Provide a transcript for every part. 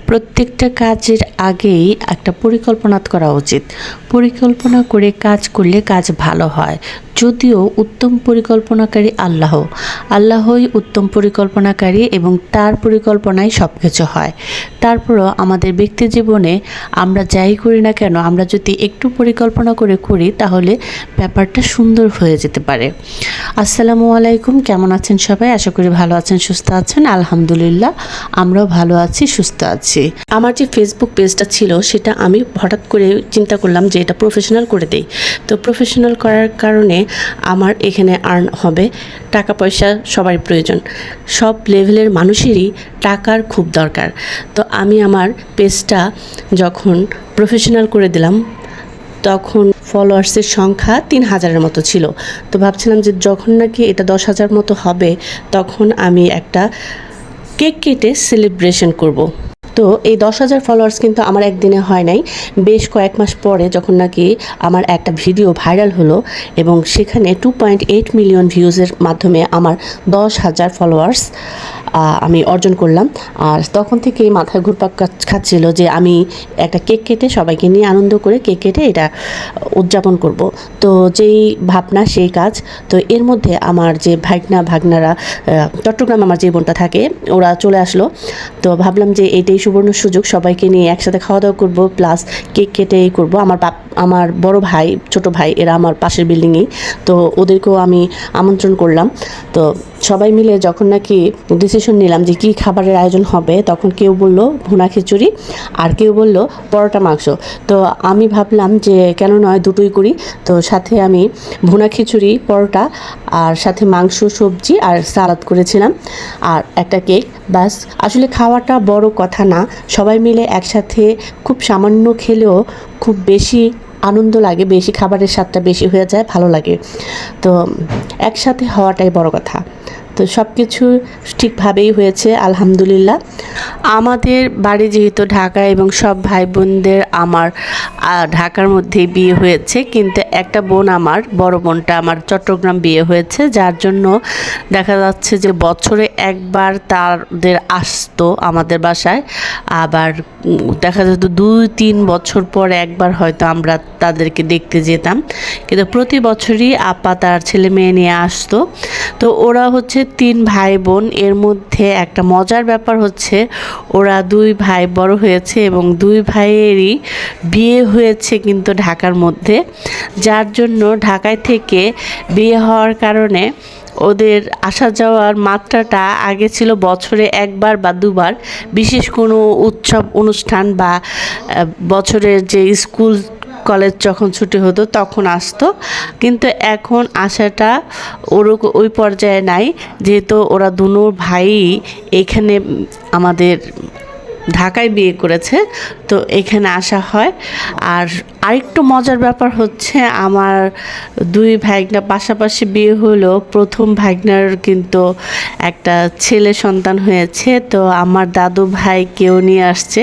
প্রত্যেকটা কাজের আগেই একটা পরিকল্পনা করা উচিত। পরিকল্পনা করে কাজ করলে কাজ ভালো হয়। যদিও উত্তম পরিকল্পনাকারী আল্লাহই উত্তম পরিকল্পনাকারী এবং তার পরিকল্পনায় সব কিছু হয়। তারপরও আমাদের ব্যক্তি জীবনে আমরা যাই করি না কেন, আমরা যদি একটু পরিকল্পনা করে করি তাহলে ব্যাপারটা সুন্দর হয়ে যেতে পারে। আসসালামু আলাইকুম, কেমন আছেন সবাই? আশা করি ভালো আছেন, সুস্থ আছেন। আলহামদুলিল্লাহ, আমরাও ভালো আছি, সুস্থ আছি। আমার যে ফেসবুক পেজটা ছিল সেটা আমি হঠাৎ করে চিন্তা করলাম যে এটা প্রফেশনাল করে দেই। তো প্রফেশনাল করার কারণে আমার এখানে আর্ন হবে। টাকা পয়সা সবার প্রয়োজন, সব লেভেলের মানুষেরই টাকার খুব দরকার। তো আমি আমার পেজটা যখন প্রফেশনাল করে দিলাম তখন ফলোয়ার্সের সংখ্যা ৩,০০০-এর মতো ছিল। তো ভাবছিলাম যে যখন নাকি এটা ১০,০০০ মতো হবে তখন আমি একটা কেক কেটে সেলিব্রেশন করব। তো এই ১০,০০০ ফলোয়ার্স কিন্তু আমার একদিনে হয় নাই, বেশ কয়েক মাস পরে যখন নাকি আমার একটা ভিডিও ভাইরাল হলো এবং সেখানে 2.8 মিলিয়ন ভিউজের মাধ্যমে আমার ১০,০০০ ফলোয়ার্স আমি অর্জন করলাম। আর তখন থেকেই মাথায় ঘুরপাক খাচ্ছিল যে আমি একটা কেক কেটে সবাইকে নিয়ে আনন্দ করে কেক কেটে এটা উদযাপন করব। তো যেই ভাবনা সেই কাজ। তো এর মধ্যে আমার যে ভাগনারা চট্টগ্রাম আমার যে বোনটা থাকে ওরা চলে আসলো। তো ভাবলাম যে এটাই সুবর্ণ সুযোগ, সবাইকে নিয়ে একসাথে খাওয়া দাওয়া করবো, প্লাস কেক কেটেই করবো। আমার বড় ভাই, ছোট ভাই, এরা আমার পাশের বিল্ডিংয়েই। তো ওদেরকেও আমি আমন্ত্রণ করলাম। তো সবাই মিলে যখন নাকি ডিসিশন নিলাম যে কী খাবারের আয়োজন হবে, তখন কেউ বলল ভুনা খিচুড়ি আর কেউ বলল পরোটা মাংস। তো আমি ভাবলাম যে কেন নয়, দুটোই করি। তো সাথে আমি ভুনা খিচুড়ি, পরোটা আর সাথে মাংস, সবজি আর সালাদ করেছিলাম আর একটা কেক। বাস, আসলে খাওয়াটা বড় কথা না, সবাই মিলে একসাথে খুব সামান্য খেলেও খুব বেশি আনন্দ লাগে, বেশি খাবারের স্বাদটা বেশি হয়ে যায়, ভালো লাগে। তো একসাথে হওয়াটাই বড় কথা। তো সব কিছু ঠিকভাবেই হয়েছে আলহামদুলিল্লাহ। আমাদের বাড়ি যেহেতু ঢাকা এবং সব ভাই বোনদের আমার ঢাকার মধ্যেই বিয়ে হয়েছে, কিন্তু একটা বোন, আমার বড় বোনটা আমার চট্টগ্রাম বিয়ে হয়েছে, যার জন্য দেখা যাচ্ছে যে বছরে একবার তাদের আসতো আমাদের বাসায়। আবার দেখা যেত 2-3 বছর পর একবার হয়তো আমরা তাদেরকে দেখতে যেতাম, কিন্তু প্রতি বছরই আপা তার ছেলে মেয়ে নিয়ে আসতো। তো ওরা হচ্ছে 3 ভাই বোন। এর মধ্যে একটা মজার ব্যাপার হচ্ছে ওরা 2 ভাই বড় হয়েছে এবং 2 ভাইয়েরই বিয়ে হয়েছে কিন্তু ঢাকার মধ্যে, যার জন্য ঢাকায় থেকে বিয়ে হওয়ার কারণে ওদের আসা যাওয়ার মাত্রাটা আগে ছিল বছরে একবার বা দুবার, বিশেষ কোনো উৎসব অনুষ্ঠান বা বছরের যে স্কুল কলেজ যখন ছুটি হতো তখন আসতো। কিন্তু এখন আসাটা ওই পর্যায়ে নাই, যেহেতু ওরা দুনো ভাই এখানে আমাদের ঢাকায় বিয়ে করেছে, তো এখানে আসা হয়। আর আরেকটু মজার ব্যাপার হচ্ছে আমার 2 ভাগনা পাশাপাশি বিয়ে হলো, প্রথম ভাগনার কিন্তু একটা ছেলে সন্তান হয়েছে। তো আমার দাদু ভাইকেও নিয়ে আসছে।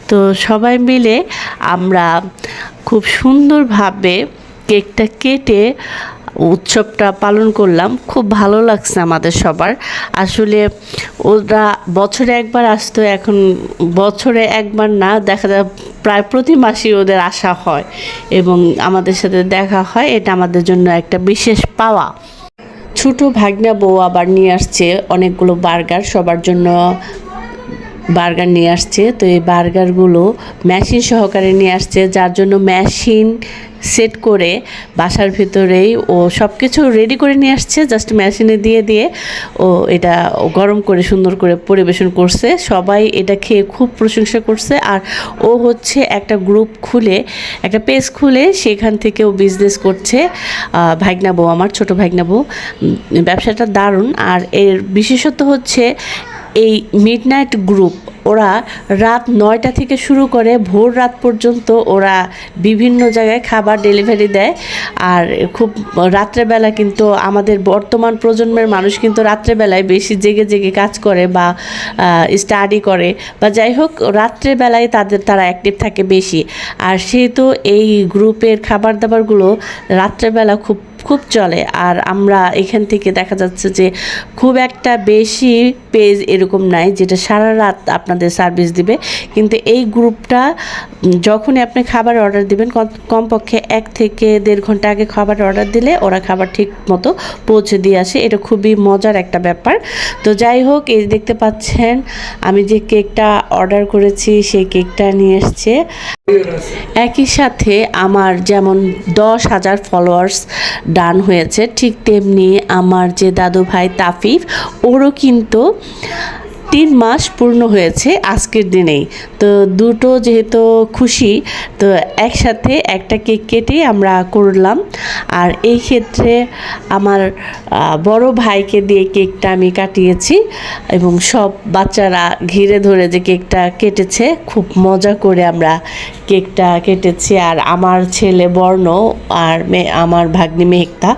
তো সবাই মিলে আমরা খুব সুন্দরভাবে কেকটা কেটে উৎসবটা পালন করলাম। খুব ভালো লাগছে আমাদের সবার। আসলে ওরা বছরে একবার আসতো, এখন বছরে একবার না, দেখা যায় প্রায় প্রতি মাসেই ওদের আসা হয় এবং আমাদের সাথে দেখা হয়। এটা আমাদের জন্য একটা বিশেষ পাওয়া। ছোটো ভাগনা বউ আবার নিয়ে আসছে অনেকগুলো বার্গার, সবার জন্য বার্গার নিয়ে আসছে। তো এই বার্গারগুলো মেশিন সহকারে নিয়ে আসছে, যার জন্য মেশিন সেট করে বাসার ভিতরেই ও সব কিছু রেডি করে নিয়ে আসছে, জাস্ট মেশিনে দিয়ে ও এটা গরম করে সুন্দর করে পরিবেশন করছে। সবাই এটা খেয়ে খুব প্রশংসা করছে। আর ও হচ্ছে একটা গ্রুপ খুলে, একটা পেজ খুলে সেখান থেকে ও বিজনেস করছে। ভাগনা বউ, আমার ছোটো ভাগনা বউ, ব্যবসাটা দারুণ। আর এর বিশেষত্ব হচ্ছে এই মিডনাইট গ্রুপ, ওরা রাত 9টা থেকে শুরু করে ভোর রাত পর্যন্ত ওরা বিভিন্ন জায়গায় খাবার ডেলিভারি দেয়। আর খুব রাত্রেবেলা, কিন্তু আমাদের বর্তমান প্রজন্মের মানুষ কিন্তু রাত্রেবেলায় বেশি জেগে কাজ করে বা স্টাডি করে বা যাই হোক, রাত্রেবেলায় তারা অ্যাক্টিভ থাকে বেশি। আর সেহেতু এই গ্রুপের খাবার দাবারগুলো রাত্রেবেলা খুব খুব চলে। আর আমরা এখান থেকে দেখা যাচ্ছে যে খুব একটা বেশি পেজ এরকম নাই যেটা সারা রাত আপনাদের সার্ভিস দিবে, কিন্তু এই গ্রুপটা যখনই আপনি খাবার অর্ডার দিবেন কমপক্ষে 1 থেকে 1.5 ঘন্টা আগে খাবার অর্ডার দিলে ওরা খাবার ঠিক মতো পৌঁছে দিয়ে আসে। এটা খুবই মজার একটা ব্যাপার। তো যাই হোক, এই দেখতে পাচ্ছেন আমি যে কেকটা অর্ডার করেছি সেই কেকটা নিয়ে এসছে। একই সাথে আমার যেমন 10,000 ফলোয়ার্স ডান হয়েছে, ঠিক তেমনি আমার যে দাদু ভাই তাফিফ, ওরও কিন্তু 3 মাস পূর্ণ হয়েছে আজকের দিনেই। তো দুটো যেহেতু খুশি, তো একসাথে একটা কেক কেটেই আমরা করলাম। আর এই ক্ষেত্রে আমার বড় ভাইকে দিয়ে কেকটা আমি কাটিয়েছি এবং সব বাচ্চারা ঘিরে ধরে যে কেকটা কেটেছে, খুব মজা করে আমরা কেকটা কেটেছি। আর আমার ছেলে বর্ণ আর আমার ভাগ্নি মেহেকতা,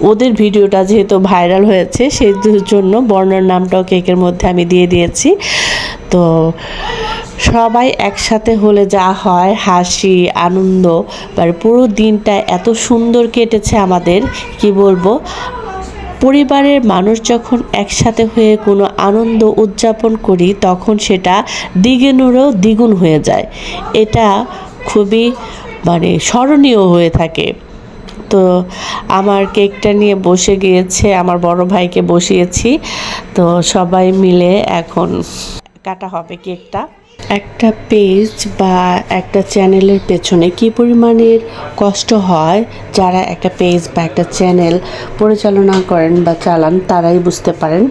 ওদের ভিডিওটা যেহেতু ভাইরাল হয়েছে সেই জন্য বর্ণর নামটাও কেকের মধ্যে আমি দিয়ে দিয়েছি। তো সবাই একসাথে হলে যা হয়, হাসি আনন্দ, মানে পুরো দিনটা এত সুন্দর কেটেছে আমাদের, কি বলবো। পরিবারের মানুষ যখন একসাথে হয়ে কোনো আনন্দ উদযাপন করি তখন সেটা দ্বিগুণেরও দ্বিগুণ হয়ে যায়। এটা খুবই মানে স্মরণীয় হয়ে থাকে। তো আমার কেকটা নিয়ে বসে গিয়েছে, আমার বড় ভাইকে বসিয়েছি। তো সবাই মিলে এখন কাটা হবে কেকটা। একটা পেজ বা একটা চ্যানেলের পেছনে কী পরিমাণের কষ্ট হয়, যারা একটা পেজ বা একটা চ্যানেল পরিচালনা করেন বা চালান তারাই বুঝতে পারেন।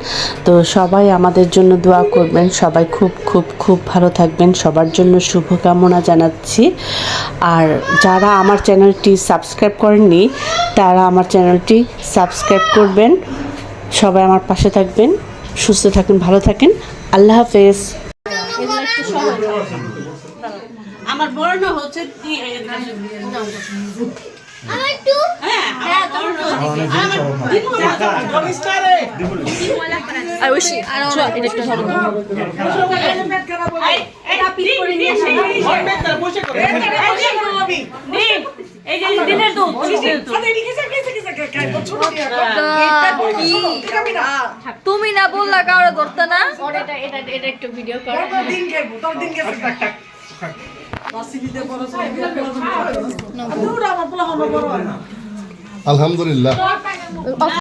তো সবাই আমাদের জন্য দোয়া করবেন, সবাই খুব খুব খুব ভালো থাকবেন, সবার জন্য শুভকামনা জানাচ্ছি। আর যারা আমার চ্যানেলটি সাবস্ক্রাইব করেননি তারা আমার চ্যানেলটি সাবস্ক্রাইব করবেন। সবাই আমার পাশে থাকবেন, সুস্থ থাকেন, ভালো থাকেন। আল্লাহ হাফেজ। আমার বর্ণ হচ্ছে তুমি না বললা কারো ধরতে না, এটা একটু ভিডিও কর। আলহামদুলিল্লাহ।